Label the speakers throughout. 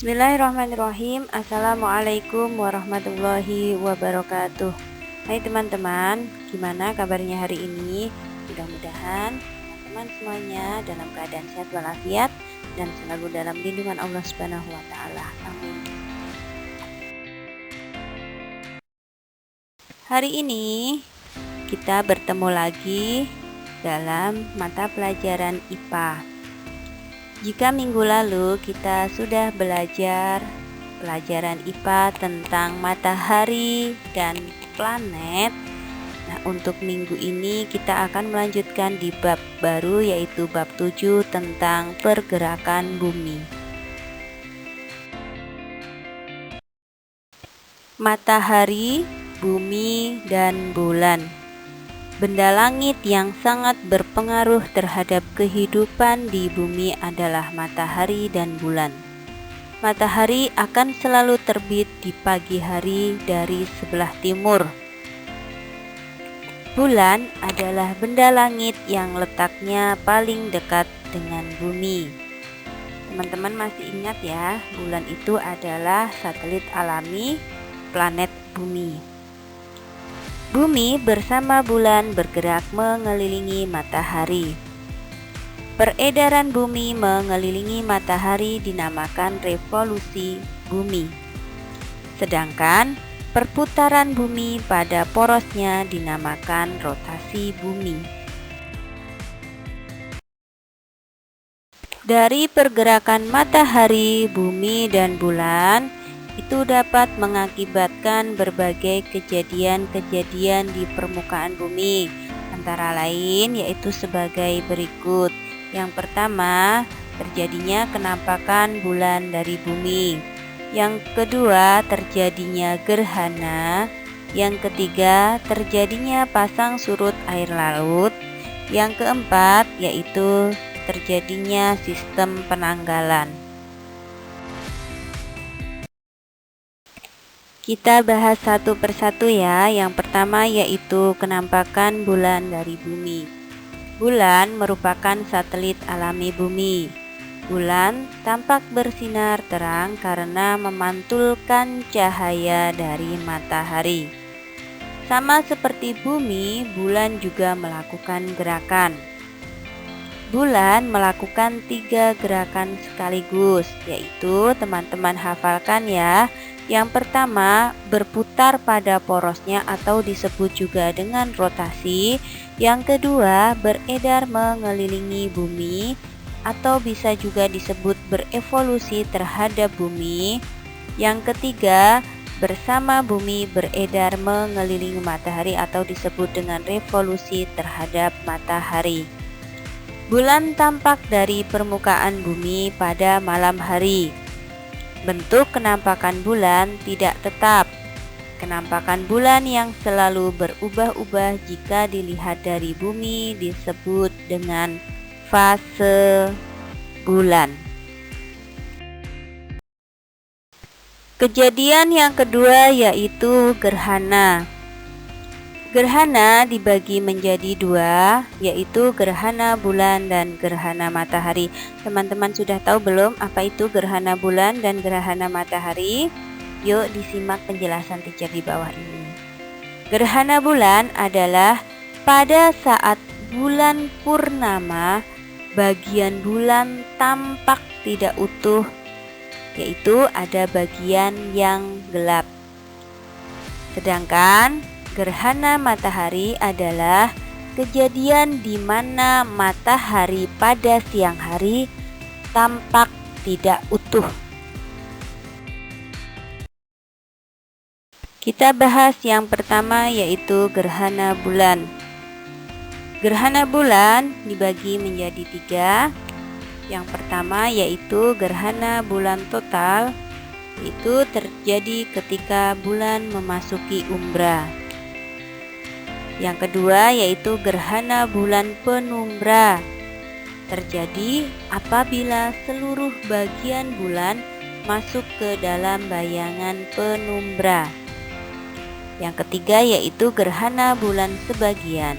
Speaker 1: Bismillahirrahmanirrahim. Assalamualaikum warahmatullahi wabarakatuh. Hai teman-teman, gimana kabarnya hari ini? Mudah-mudahan teman-teman semuanya dalam keadaan sehat walafiat dan selalu dalam lindungan Allah Subhanahu wa taala. Amin. Hari ini kita bertemu lagi dalam mata pelajaran IPA. Jika minggu lalu kita sudah belajar pelajaran IPA tentang matahari dan planet, nah untuk minggu ini kita akan melanjutkan di bab baru, yaitu bab 7 tentang pergerakan bumi. Matahari, bumi, dan bulan. Benda langit yang sangat berpengaruh terhadap kehidupan di bumi adalah matahari dan bulan. Matahari akan selalu terbit di pagi hari dari sebelah timur. Bulan adalah benda langit yang letaknya paling dekat dengan bumi. Teman-teman masih ingat ya, bulan itu adalah satelit alami planet bumi. Bumi bersama bulan bergerak mengelilingi matahari. Peredaran bumi mengelilingi matahari dinamakan revolusi bumi. Sedangkan perputaran bumi pada porosnya dinamakan rotasi bumi. Dari pergerakan matahari, bumi, dan bulan, itu dapat mengakibatkan berbagai kejadian-kejadian di permukaan bumi, antara lain yaitu sebagai berikut. Yang pertama, terjadinya kenampakan bulan dari bumi. Yang kedua, terjadinya gerhana. Yang ketiga, terjadinya pasang surut air laut. Yang keempat, yaitu terjadinya sistem penanggalan. Kita bahas satu persatu ya. Yang pertama yaitu kenampakan bulan dari bumi. Bulan merupakan satelit alami bumi. Bulan tampak bersinar terang karena memantulkan cahaya dari matahari. Sama seperti bumi, bulan juga melakukan gerakan. Bulan melakukan 3 gerakan sekaligus, yaitu teman-teman hafalkan ya. Yang pertama, berputar pada porosnya atau disebut juga dengan rotasi. Yang kedua, beredar mengelilingi bumi atau bisa juga disebut berevolusi terhadap bumi. Yang ketiga, bersama bumi beredar mengelilingi matahari atau disebut dengan revolusi terhadap matahari. Bulan tampak dari permukaan bumi pada malam hari. Bentuk kenampakan bulan tidak tetap. Kenampakan bulan yang selalu berubah-ubah jika dilihat dari bumi disebut dengan fase bulan. Kejadian yang kedua yaitu gerhana. Gerhana dibagi menjadi 2, yaitu gerhana bulan dan gerhana matahari. Teman-teman sudah tahu belum apa itu gerhana bulan dan gerhana matahari? Yuk disimak penjelasan teacher di bawah ini. Gerhana bulan adalah pada saat bulan purnama, bagian bulan tampak tidak utuh, yaitu ada bagian yang gelap. Sedangkan gerhana matahari adalah kejadian di mana matahari pada siang hari tampak tidak utuh. Kita bahas yang pertama yaitu gerhana bulan. Gerhana bulan dibagi menjadi 3. Yang pertama yaitu gerhana bulan total, itu terjadi ketika bulan memasuki umbra. Yang kedua yaitu gerhana bulan penumbra, terjadi apabila seluruh bagian bulan masuk ke dalam bayangan penumbra. Yang ketiga yaitu gerhana bulan sebagian,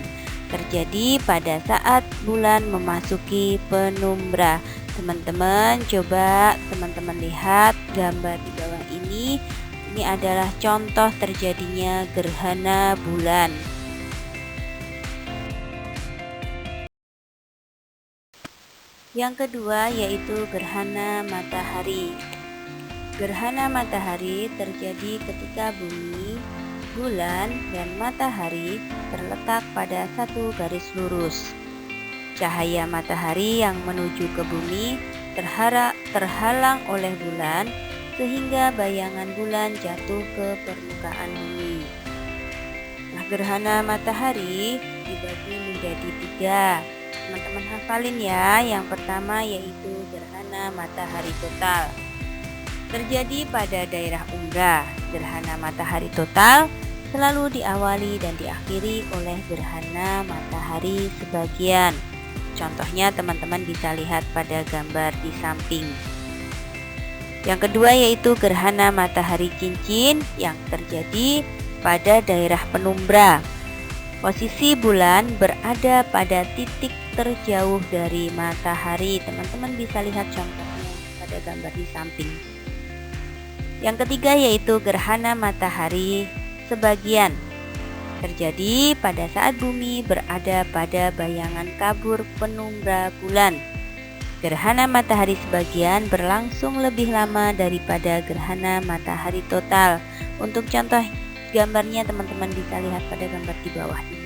Speaker 1: terjadi pada saat bulan memasuki penumbra. teman-teman coba teman-teman lihat gambar di bawah ini. Ini adalah contoh terjadinya gerhana bulan. Yang kedua yaitu gerhana matahari. Gerhana matahari terjadi ketika bumi, bulan, dan matahari terletak pada satu garis lurus. Cahaya matahari yang menuju ke bumi terhalang oleh bulan, sehingga bayangan bulan jatuh ke permukaan bumi. Nah, gerhana matahari dibagi menjadi 3. Teman-teman hafalin ya. Yang pertama yaitu gerhana matahari total. Terjadi pada daerah umbra. Gerhana matahari total selalu diawali dan diakhiri oleh gerhana matahari sebagian. Contohnya teman-teman bisa lihat pada gambar di samping. Yang kedua yaitu gerhana matahari cincin yang terjadi pada daerah penumbra. Posisi bulan berada pada titik terjauh dari matahari. Teman-teman bisa lihat contohnya pada gambar di samping. Yang ketiga yaitu gerhana matahari sebagian. Terjadi pada saat bumi berada pada bayangan kabur penumbra bulan. Gerhana matahari sebagian berlangsung lebih lama daripada gerhana matahari total. Untuk contoh gambarnya teman-teman bisa lihat pada gambar di bawah ini.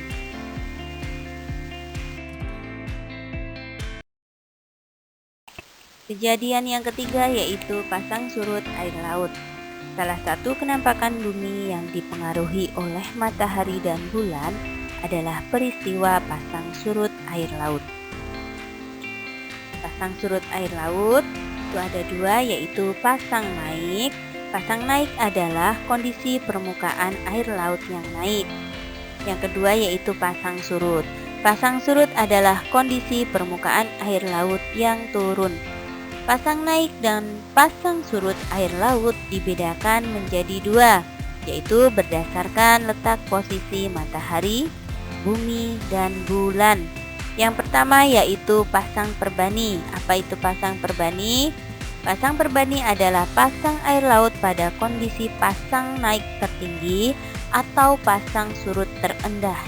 Speaker 1: Kejadian yang ketiga yaitu pasang surut air laut. Salah satu kenampakan bumi yang dipengaruhi oleh matahari dan bulan adalah peristiwa pasang surut air laut. Pasang surut air laut itu ada 2 yaitu pasang naik. Pasang naik adalah kondisi permukaan air laut yang naik. Yang kedua yaitu pasang surut. Pasang surut adalah kondisi permukaan air laut yang turun. Pasang naik dan pasang surut air laut dibedakan menjadi 2, yaitu berdasarkan letak posisi matahari, bumi, dan bulan. Yang pertama yaitu pasang perbani. Apa itu pasang perbani? Pasang perbani adalah pasang air laut pada kondisi pasang naik tertinggi atau pasang surut terendah.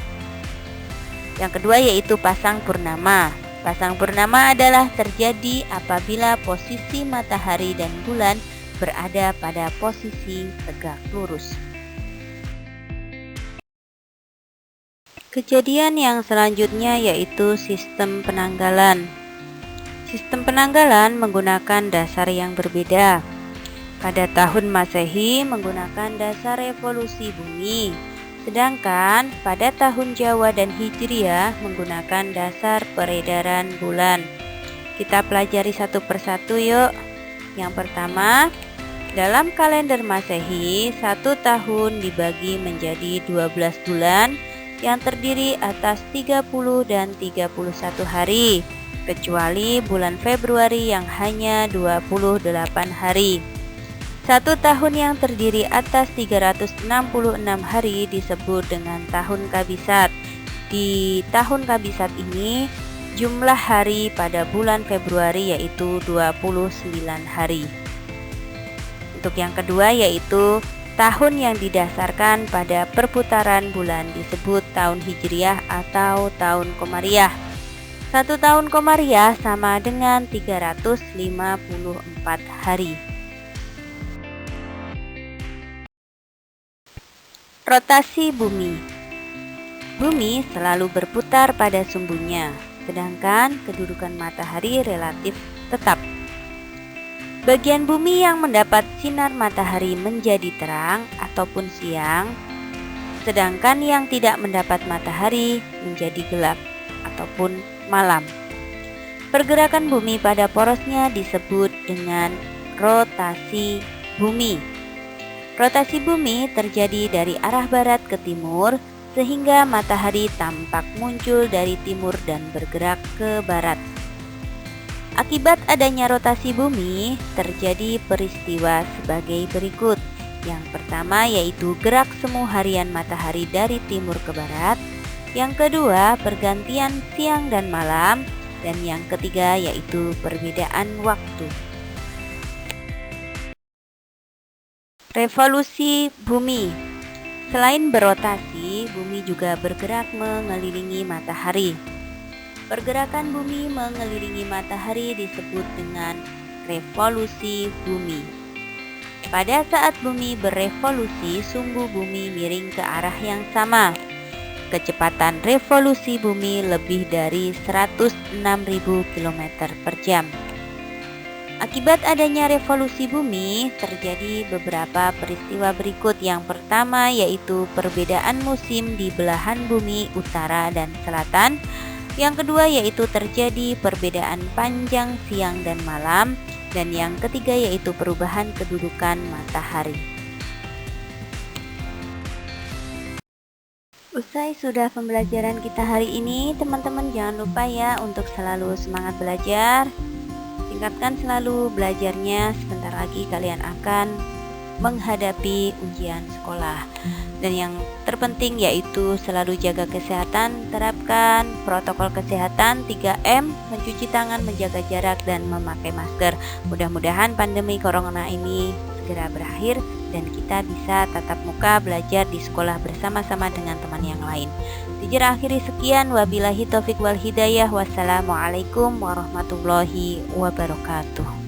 Speaker 1: Yang kedua yaitu pasang purnama. Pasang purnama adalah terjadi apabila posisi matahari dan bulan berada pada posisi tegak lurus. Kejadian yang selanjutnya yaitu sistem penanggalan. Sistem penanggalan menggunakan dasar yang berbeda. Pada tahun Masehi menggunakan dasar revolusi bumi, sedangkan pada tahun Jawa dan Hijriah menggunakan dasar peredaran bulan. Kita pelajari satu persatu yuk. Yang pertama, dalam kalender Masehi, 1 tahun dibagi menjadi 12 bulan yang terdiri atas 30 dan 31 hari, kecuali bulan Februari yang hanya 28 hari. 1 tahun yang terdiri atas 366 hari disebut dengan tahun kabisat. Di tahun kabisat ini, jumlah hari pada bulan Februari yaitu 29 hari. Untuk yang kedua yaitu tahun yang didasarkan pada perputaran bulan disebut tahun Hijriah atau tahun Komariah. 1 tahun Komariah sama dengan 354 hari. Rotasi bumi. Bumi selalu berputar pada sumbunya, sedangkan kedudukan matahari relatif tetap. Bagian bumi yang mendapat sinar matahari menjadi terang ataupun siang, sedangkan yang tidak mendapat matahari menjadi gelap ataupun malam. Pergerakan bumi pada porosnya disebut dengan rotasi bumi. Rotasi bumi terjadi dari arah barat ke timur, sehingga matahari tampak muncul dari timur dan bergerak ke barat. Akibat adanya rotasi bumi, terjadi peristiwa sebagai berikut. Yang pertama yaitu gerak semu harian matahari dari timur ke barat. Yang kedua, pergantian siang dan malam. Dan yang ketiga yaitu perbedaan waktu. Revolusi bumi. Selain berotasi, bumi juga bergerak mengelilingi matahari. Pergerakan bumi mengelilingi matahari disebut dengan revolusi bumi. Pada saat bumi berevolusi, sumbu bumi miring ke arah yang sama. Kecepatan revolusi bumi lebih dari 106.000 km per jam. Akibat adanya revolusi bumi, terjadi beberapa peristiwa berikut. Yang pertama yaitu perbedaan musim di belahan bumi utara dan selatan. Yang kedua yaitu terjadi perbedaan panjang siang dan malam. Dan yang ketiga yaitu perubahan kedudukan matahari. Usai sudah pembelajaran kita hari ini, teman-teman jangan lupa ya untuk selalu semangat belajar. Tingkatkan selalu belajarnya, sebentar lagi kalian akan menghadapi ujian sekolah. Dan yang terpenting yaitu selalu jaga kesehatan, terapkan protokol kesehatan 3M, mencuci tangan, menjaga jarak, dan memakai masker. Mudah-mudahan pandemi corona ini segera berakhir dan kita bisa tatap muka belajar di sekolah bersama-sama dengan teman yang lain. Teacher akhiri sekian, wabillahi taufik wal hidayah. Wassalamualaikum warahmatullahi wabarakatuh.